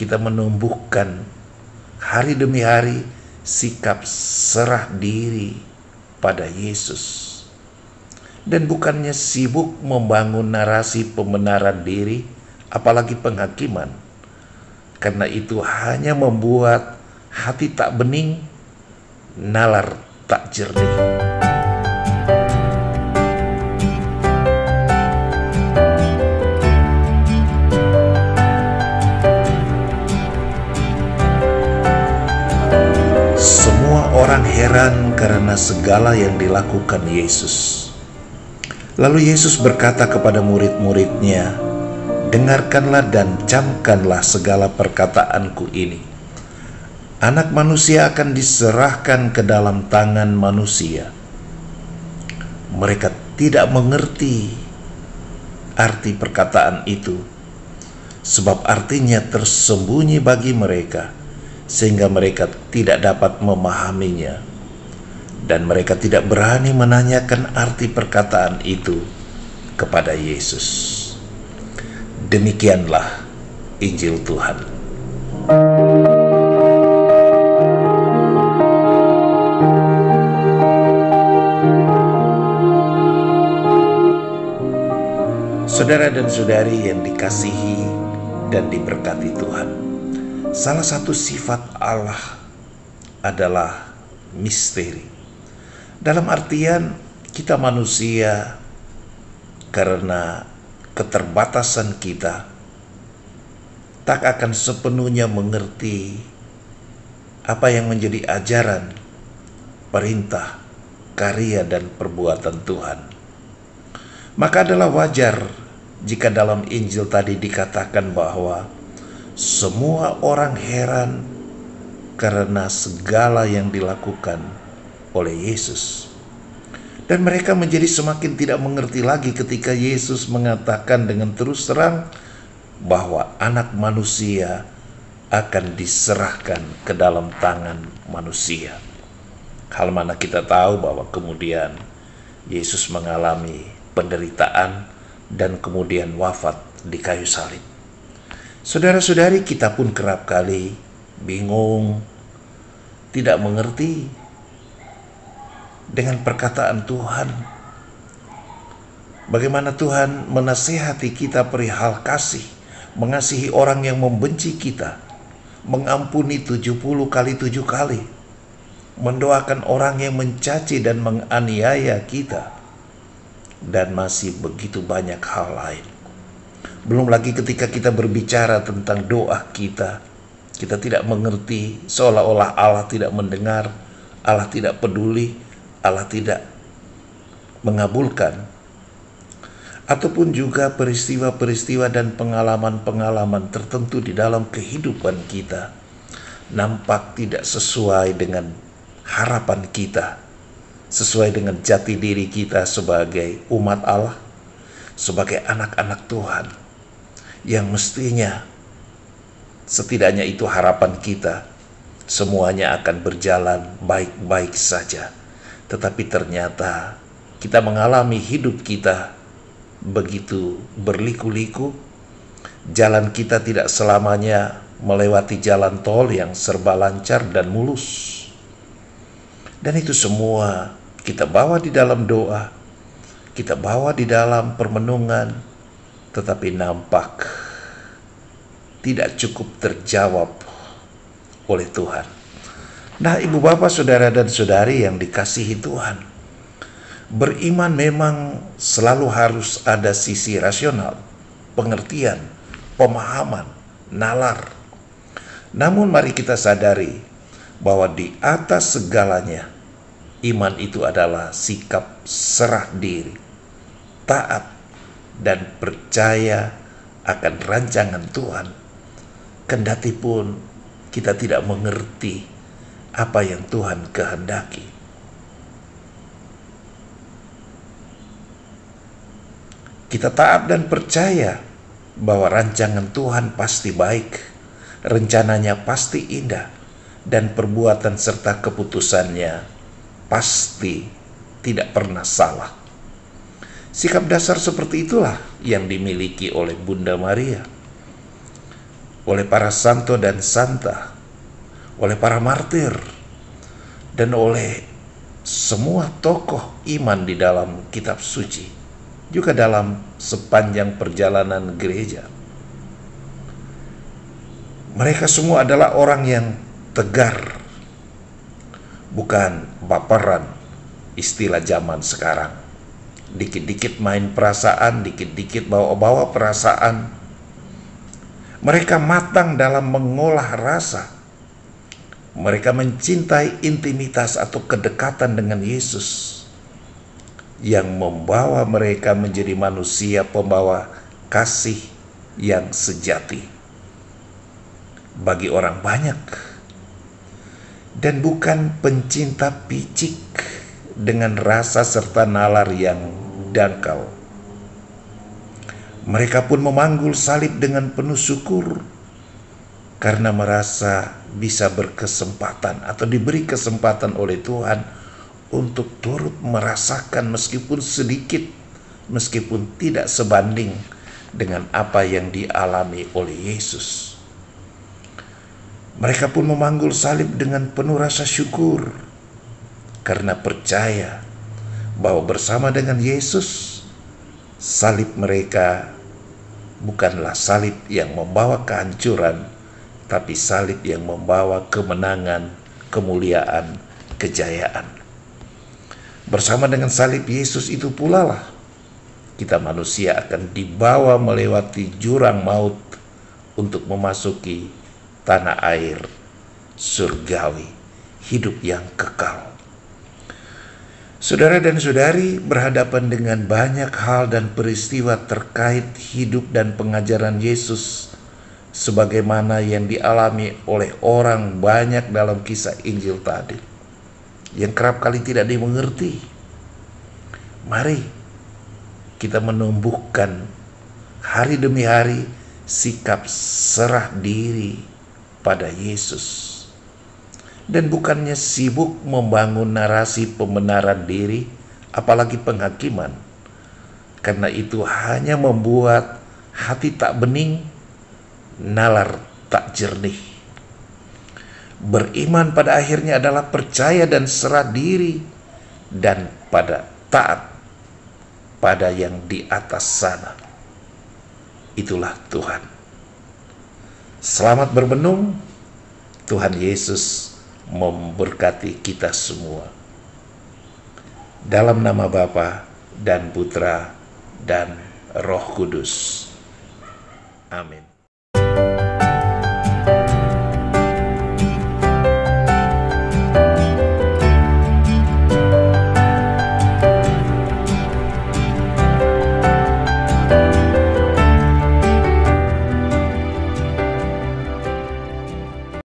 kita menumbuhkan hari demi hari sikap serah diri pada Yesus. Dan bukannya sibuk membangun narasi pembenaran diri, apalagi penghakiman. Karena itu hanya membuat hati tak bening, nalar tak jernih. Semua orang heran karena segala yang dilakukan Yesus. Lalu Yesus berkata kepada murid-muridnya, "Dengarkanlah dan camkanlah segala perkataanku ini. Anak manusia akan diserahkan ke dalam tangan manusia." Mereka tidak mengerti arti perkataan itu, sebab artinya tersembunyi bagi mereka, sehingga mereka tidak dapat memahaminya. Dan mereka tidak berani menanyakan arti perkataan itu kepada Yesus. Demikianlah Injil Tuhan. Saudara dan saudari yang dikasihi dan diberkati Tuhan, salah satu sifat Allah adalah misteri. Dalam artian kita manusia, karena keterbatasan kita, tak akan sepenuhnya mengerti apa yang menjadi ajaran, perintah, karya dan perbuatan Tuhan. Maka adalah wajar jika dalam Injil tadi dikatakan bahwa semua orang heran karena segala yang dilakukan oleh Yesus. Dan mereka menjadi semakin tidak mengerti lagi ketika Yesus mengatakan dengan terus terang bahwa anak manusia akan diserahkan ke dalam tangan manusia. Hal mana kita tahu bahwa kemudian Yesus mengalami penderitaan dan kemudian wafat di kayu salib. Saudara-saudari, kita pun kerap kali bingung, tidak mengerti dengan perkataan Tuhan. Bagaimana Tuhan menasihati kita perihal kasih, mengasihi orang yang membenci kita, mengampuni 70 kali 7 kali, mendoakan orang yang mencaci dan menganiaya kita, dan masih begitu banyak hal lain. Belum lagi ketika kita berbicara tentang doa kita tidak mengerti, seolah-olah Allah tidak mendengar, Allah tidak peduli, Allah tidak mengabulkan. Ataupun juga peristiwa-peristiwa dan pengalaman-pengalaman tertentu di dalam kehidupan kita nampak tidak sesuai dengan harapan kita, sesuai dengan jati diri kita sebagai umat Allah, sebagai anak-anak Tuhan, yang mestinya setidaknya itu harapan kita, semuanya akan berjalan baik-baik saja. Tetapi ternyata kita mengalami hidup kita begitu berliku-liku. Jalan kita tidak selamanya melewati jalan tol yang serba lancar dan mulus. Dan itu semua kita bawa di dalam doa, kita bawa di dalam permenungan, tetapi nampak tidak cukup terjawab oleh Tuhan. Nah, ibu bapak, saudara dan saudari yang dikasihi Tuhan, beriman memang selalu harus ada sisi rasional, pengertian, pemahaman, nalar. Namun mari kita sadari bahwa di atas segalanya, iman itu adalah sikap serah diri, taat, dan percaya akan rancangan Tuhan. Kendati pun kita tidak mengerti apa yang Tuhan kehendaki. Kita taat dan percaya bahwa rancangan Tuhan pasti baik, rencananya pasti indah, dan perbuatan serta keputusannya pasti tidak pernah salah. Sikap dasar seperti itulah yang dimiliki oleh Bunda Maria. oleh para santo dan santa, oleh para martir, dan oleh semua tokoh iman di dalam kitab suci, juga dalam sepanjang perjalanan gereja. Mereka semua adalah orang yang tegar, bukan baperan, istilah zaman sekarang. Dikit-dikit main perasaan, dikit-dikit bawa-bawa perasaan. Mereka matang dalam mengolah rasa. Mereka mencintai intimitas atau kedekatan dengan Yesus, yang membawa mereka menjadi manusia pembawa kasih yang sejati bagi orang banyak, dan bukan pencinta picik dengan rasa serta nalar yang dangkal. Mereka pun memanggul salib dengan penuh syukur karena merasa bisa berkesempatan atau diberi kesempatan oleh Tuhan untuk turut merasakan meskipun sedikit, meskipun tidak sebanding dengan apa yang dialami oleh Yesus. Mereka pun memanggul salib dengan penuh rasa syukur karena percaya bahwa bersama dengan Yesus, salib mereka bukanlah salib yang membawa kehancuran, tapi salib yang membawa kemenangan, kemuliaan, kejayaan. Bersama dengan salib Yesus itu pula lah kita manusia akan dibawa melewati jurang maut untuk memasuki tanah air surgawi, hidup yang kekal. Saudara dan saudari, berhadapan dengan banyak hal dan peristiwa terkait hidup dan pengajaran Yesus sebagaimana yang dialami oleh orang banyak dalam kisah Injil tadi, yang kerap kali tidak dimengerti. Mari kita menumbuhkan hari demi hari sikap serah diri pada Yesus, dan bukannya sibuk membangun narasi pembenaran diri, apalagi penghakiman, karena itu hanya membuat hati tak bening, nalar tak jernih. Beriman pada akhirnya adalah percaya dan serah diri, dan pada taat pada yang di atas sana. Itulah Tuhan. Selamat bermenung. Tuhan Yesus memberkati kita semua. Dalam nama Bapa dan Putra dan Roh Kudus. Amin.